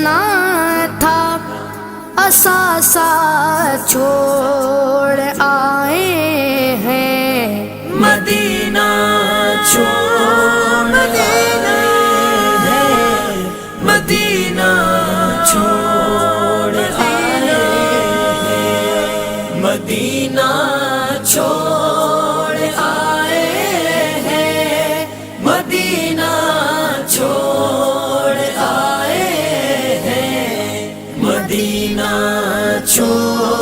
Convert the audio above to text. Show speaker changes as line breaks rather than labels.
مدینہ تھا اثاثہ چھوڑ آئے ہیں،
مدینہ چھوڑ آئے ہیں، مدینہ چھوڑ آئے ہیں، مدینہ چھوڑ آئے ہیں، مدینہ چھوڑ آئے ہیں، مدینہ چھوڑ